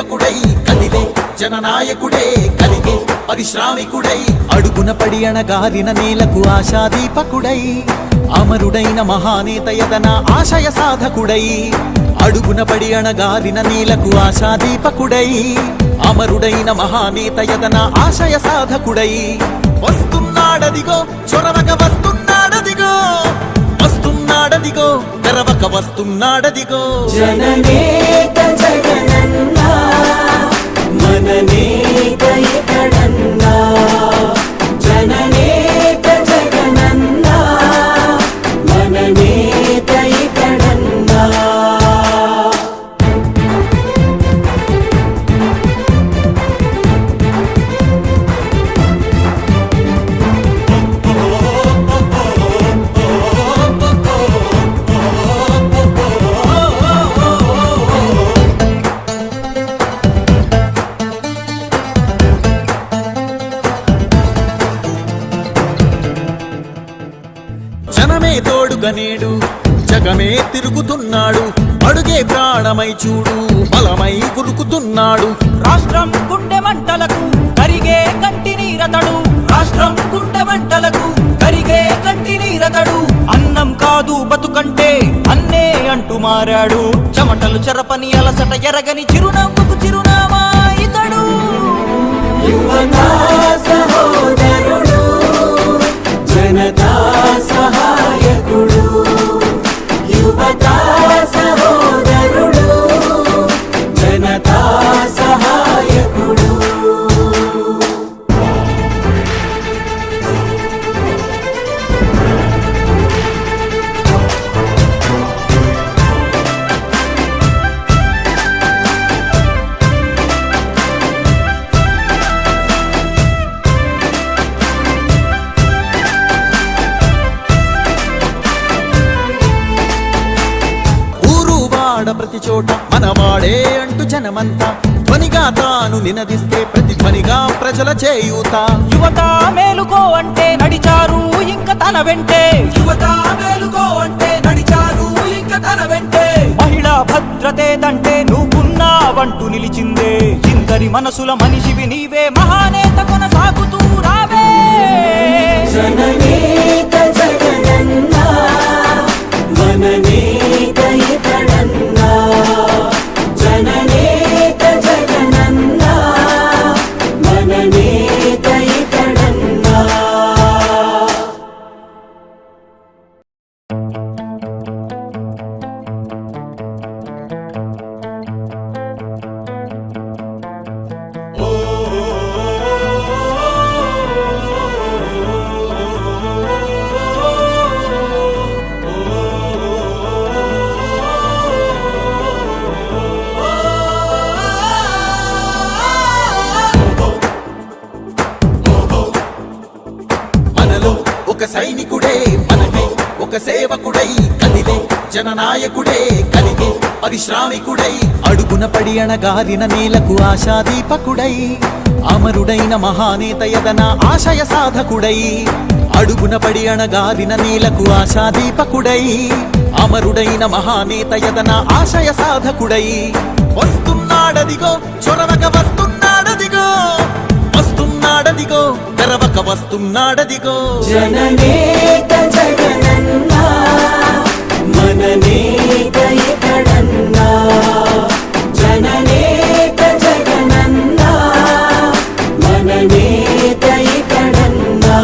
సేవకుడై కదిలే జననాయకుడే కలిగే పరిశ్రామికుడై అడుగున పడి అణగారిన నేలకు ఆశాదీపకుడై అమరుడైన మహానేత యదన ఆశయ సాధకుడై అడుగున పడి అణగారిన నేలకు ఆశాదీపకుడై అమరుడైన మహానేత యదన ఆశయ సాధకుడై వస్తున్నాడదిగో చొరవక వస్తున్నాడదిగో వస్తున్నాడదిగో తెరవక వస్తున్నాడదిగో జననేత జగనన్నా మననేత ఇతడన్నా జననేత జగనన్నా మననేత ఇతడన్నా జనమే తోడుగనేడు జగమే తిరుగుతున్నాడు అడుగే ప్రాణమై చూడు బలమై కురుకుతున్నాడు రాష్ట్రం గుండె మంటలకు కరిగే కంటి నీరతడు రాష్ట్రం గుండె మంటలకు కరిగే కంటి నీరతడు అన్నం కాదు బతుకంటే అన్నే అంటూ మారాడు చెమటలు చెరపని అలసట ఎరగని చిరునవ్వుకు చిరునామా ఇతడు యువతా సహోదరుడు జనతా సహాయకుడు యువతా సహోదరుడు జనతా సహాయకుడు ప్రతి చోట మనవాడే అంటూ జనమంతా ధ్వనిగా తాను నినదిస్తే ప్రతిధ్వనిగా ప్రజల చేయూత యువత మేలుకో అంటే నడిచారు ఇంక తన వెంటే యువత మేలుకో అంటే నడిచారు ఇంక తన వెంటే మహిళా భద్రతేదంటే నువ్వున్నావంటూ నిలిచిందే ఇందరి మనసుల మనిషివి నీవే మహానేత కొనసాగుతూ రావే జననేత జగనన్నా మననేత ఇతడన్నా జననేత జగనన్నా మననేత ఇతడన్నా ఒక సైనికుడే మనకే ఒక సేవకుడై కదిలే జననాయకుడే కలిగే పరిశ్రామికుడై అడుగున పడి అణగారిన నేలకు ఆశాదీపకుడై అమరుడైన మహానేత యదన ఆశయ సాధకుడై అడుగున పడి అణగారిన నేలకు ఆశాదీపకుడై అమరుడైన మహానేత యదన ఆశయ సాధకుడై వస్తున్నాడదిగో చొరవక వస్తున్నాడదిగో వస్తున్నాడదిగో తెరవక వస్తున్నాడదిగో జననేత జగనన్నా మననేత ఇతడన్నా జననేత జగనన్నా మననేత ఇతడన్నా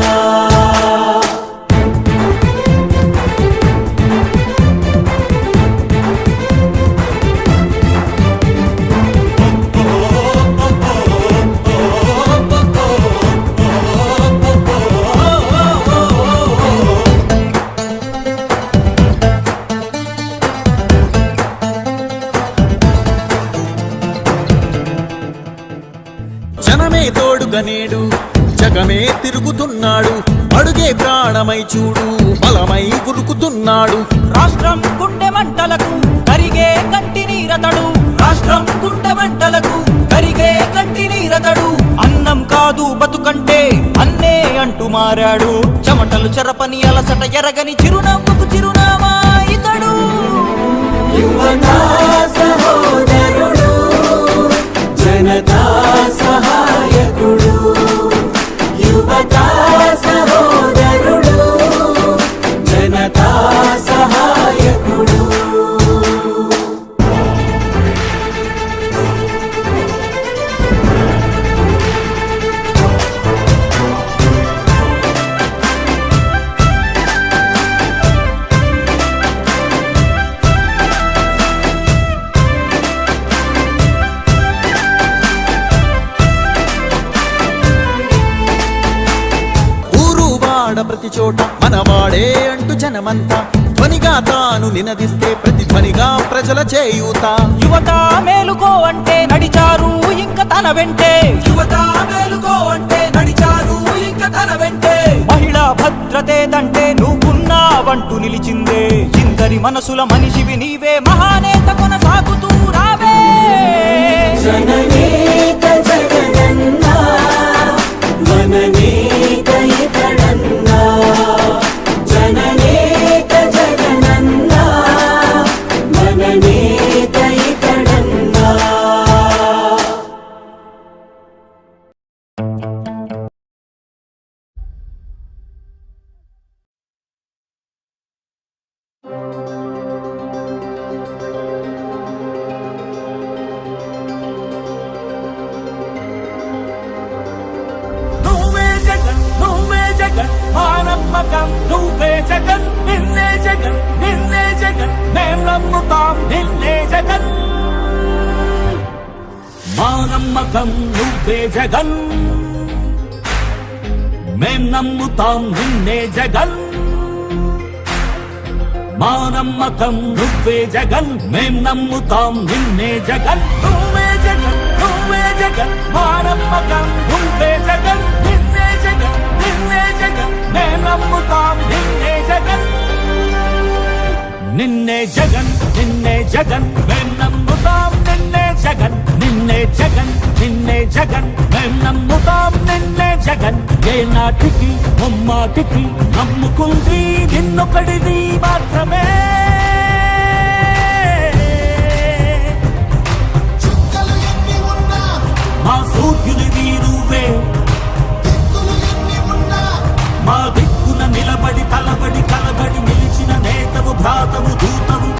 జనమే తోడుగనేడు జగమే తిరుగుతున్నాడు అడుగే ప్రాణమై చూడు బలమై కురుకుతున్నాడు రాష్ట్రం గుండె మంటలకు కరిగే కంటి నీరతడు రాష్ట్రం గుండె మంటలకు కరిగే కంటి నీరతడు అన్నం కాదు బతుకంటే అన్నే అంటూ మారాడు చెమటలు చెరపని అలసట ఎరగని చిరునవ్వుకు చిరునామా ఇతడు యువతా సహోదరుడు జనతా సహాయకుడు యువతా సహోదరుడు జనతా సహాయకుడు ఊరు వాడ ప్రతి చోట మనవాడే అంటూ జనమంతా ధ్వనిగా తాను నినదిస్తే ప్రతిధ్వనిగా ప్రజల చేయూత. యువత మేలుకో అంటే నడిచారు ఇంక తన వెంటే యువత మేలుకో అంటే నడిచారు ఇంక తన వెంటే మహిళా భద్రతేదంటే నువ్వున్నావంటూ నిలిచిందే ఇందరి మనసుల మనిషివి నీవే మహానేత కొనసాగుతూ రావే జననేత జగనన్న మననేత ఇతడన్న జననేత జగనన్న మననేత ఇతడన్న నువ్వే జగన్ మా నమ్మకం నువ్వే జగన్ నిన్నే జగన్ మేం నమ్ముతాం నిన్నే జగన్ మా నమ్మకం నువ్వే జగన్ మేం నమ్ముతాం నిన్నే జగన్ మా నమ్మకం నువ్వే జగన్ మేం నమ్ముతాం నిన్నే జగన్ నువ్వే జగన్ మా నమ్మకం నువ్వే జగన్ నిన్నే జగన్ మేం నమ్ముతాం నిన్నే జగన్ నిన్నే జగన్ మేం నమ్ముతాం నిన్నే జగన్ మేం నమ్ముతాం నిన్నే జగన్ ఏ నాటికి ముమ్మాటికి నమ్ముకుంది నిన్నొకడిది మాత్రమే మా సూర్యునివి నువ్వే మా దిక్కున నిలబడి తలబడి కలబడి